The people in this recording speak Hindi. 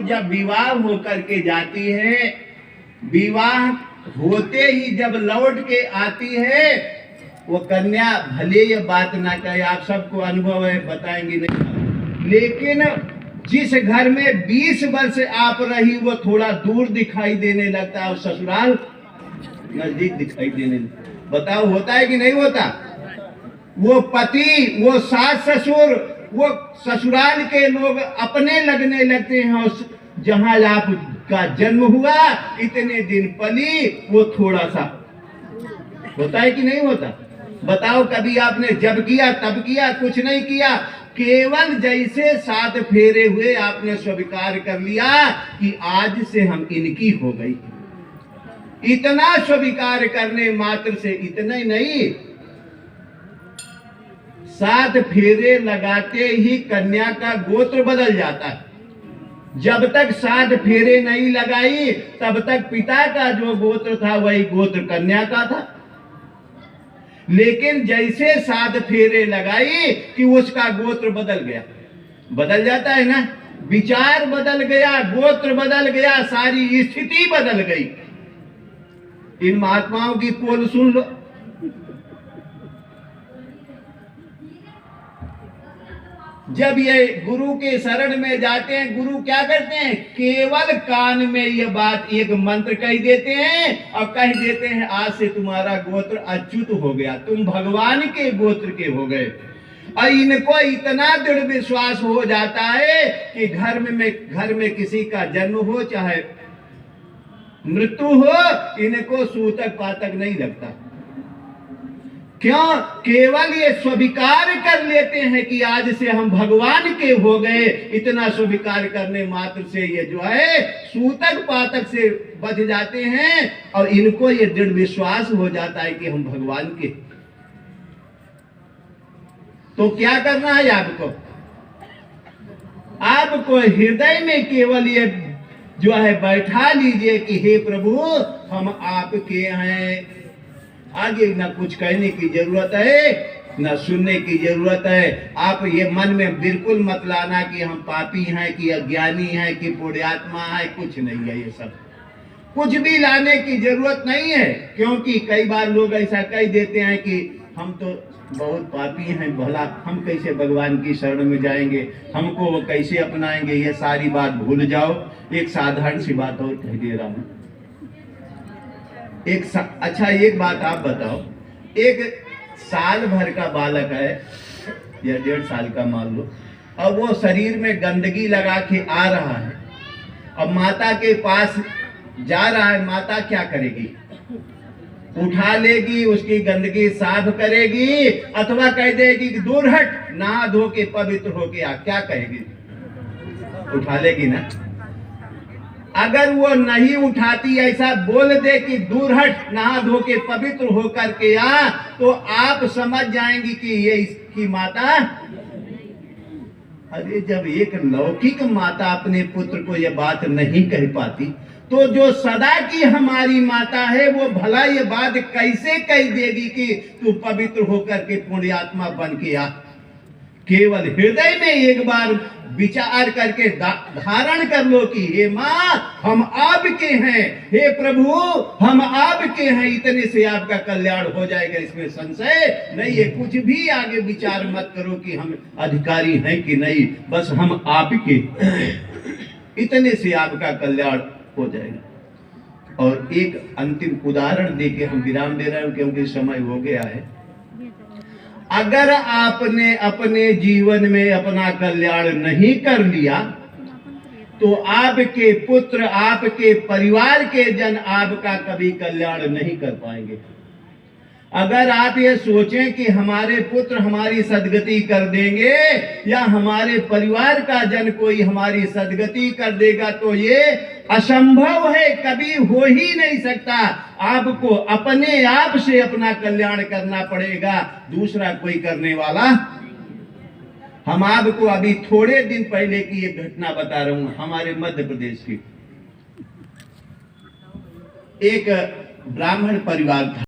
और जब विवाह होकर के जाती है, विवाह होते ही जब लौट के आती है, वो कन्या भले ये बात ना कहे, आप सबको अनुभव है, बताएंगी नहीं, लेकिन जिस घर में 20 वर्ष आप रही वो थोड़ा दूर दिखाई देने लगता है और ससुराल नजदीक दिखाई देने लगता। बताओ होता है कि नहीं होता? वो पति, वो सास ससुर, वो ससुराल के लोग अपने लगने लगते हैं और जहां आपका जन्म हुआ, इतने दिन पली, वो थोड़ा सा होता है कि नहीं होता? बताओ कभी आपने जब किया तब किया, कुछ नहीं किया, केवल जैसे 7 फेरे हुए आपने स्वीकार कर लिया कि आज से हम इनकी हो गई। इतना स्वीकार करने मात्र से, इतना ही नहीं, 7 फेरे लगाते ही कन्या का गोत्र बदल जाता है। जब तक 7 फेरे नहीं लगाई तब तक पिता का जो गोत्र था वही गोत्र कन्या का था, लेकिन जैसे 7 फेरे लगाई कि उसका गोत्र बदल गया। बदल जाता है ना, विचार बदल गया, गोत्र बदल गया, सारी स्थिति बदल गई। इन महात्माओं की पोल सुन लो। जब ये गुरु के शरण में जाते हैं, गुरु क्या करते हैं? केवल कान में ये बात, एक मंत्र कह देते हैं और कह देते हैं आज से तुम्हारा गोत्र अच्युत हो गया, तुम भगवान के गोत्र के हो गए। और इनको इतना दृढ़ विश्वास हो जाता है कि घर में किसी का जन्म हो चाहे मृत्यु हो, इनको सूतक पातक नहीं लगता। क्यों? केवल ये स्वीकार कर लेते हैं कि आज से हम भगवान के हो गए। इतना स्वीकार करने मात्र से ये जो है सूतक पातक से बच जाते हैं और इनको ये दृढ़ विश्वास हो जाता है कि हम भगवान के। तो क्या करना है आपको? आपको हृदय में केवल ये जो है बैठा लीजिए कि हे प्रभु हम आपके हैं। आगे ना कुछ कहने की जरूरत है, ना सुनने की जरूरत है। आप ये मन में बिल्कुल मत लाना कि हम पापी हैं, कि अज्ञानी हैं, कि पुण्यात्मा है, कुछ नहीं है। ये सब कुछ भी लाने की जरूरत नहीं है, क्योंकि कई बार लोग ऐसा कह देते हैं कि हम तो बहुत पापी हैं, भला हम कैसे भगवान की शरण में जाएंगे, हमको वो कैसे अपनाएंगे। ये सारी बात भूल जाओ। एक साधारण सी बात और कह दे रहा हूं। अच्छा एक बात आप बताओ, एक साल भर का बालक है या 1.5 साल का मान लो, और वो शरीर में गंदगी लगा के आ रहा है और माता के पास जा रहा है। माता क्या करेगी? उठा लेगी, उसकी गंदगी साफ करेगी, अथवा कह देगी कि दूर हट, नहा धो के पवित्र होके आ। क्या कहेगी? उठा लेगी ना। अगर वो नहीं उठाती, ऐसा बोल दे कि दूर हट, नहा धो के पवित्र होकर के आ, तो आप समझ जाएंगी कि ये इसकी माता। अरे जब एक लौकिक माता अपने पुत्र को यह बात नहीं कह पाती, तो जो सदा की हमारी माता है वो भला ये बात कैसे कह देगी कि तू पवित्र होकर के पुण्यात्मा बन के आ। केवल हृदय में एक बार विचार करके धारण कर लो कि हे माँ हम आपके हैं, हे प्रभु हम आपके हैं, इतने से आपका कल्याण हो जाएगा। इसमें संशय नहीं है। कुछ भी आगे विचार मत करो कि हम अधिकारी हैं कि नहीं, बस हम आपके, इतने से आपका कल्याण हो जाएगा। और एक अंतिम उदाहरण देके हम विराम दे रहे हैं क्योंकि समय हो गया है। अगर आपने अपने जीवन में अपना कल्याण नहीं कर लिया तो आपके पुत्र, आपके परिवार के जन आपका कभी कल्याण नहीं कर पाएंगे। अगर आप ये सोचें कि हमारे पुत्र हमारी सदगति कर देंगे या हमारे परिवार का जन कोई हमारी सदगति कर देगा, तो ये असंभव है, कभी हो ही नहीं सकता। आपको अपने आप से अपना कल्याण करना पड़ेगा, दूसरा कोई करने वाला। हम आपको अभी थोड़े दिन पहले की एक घटना बता रहा हूं। हमारे मध्य प्रदेश की एक ब्राह्मण परिवार था।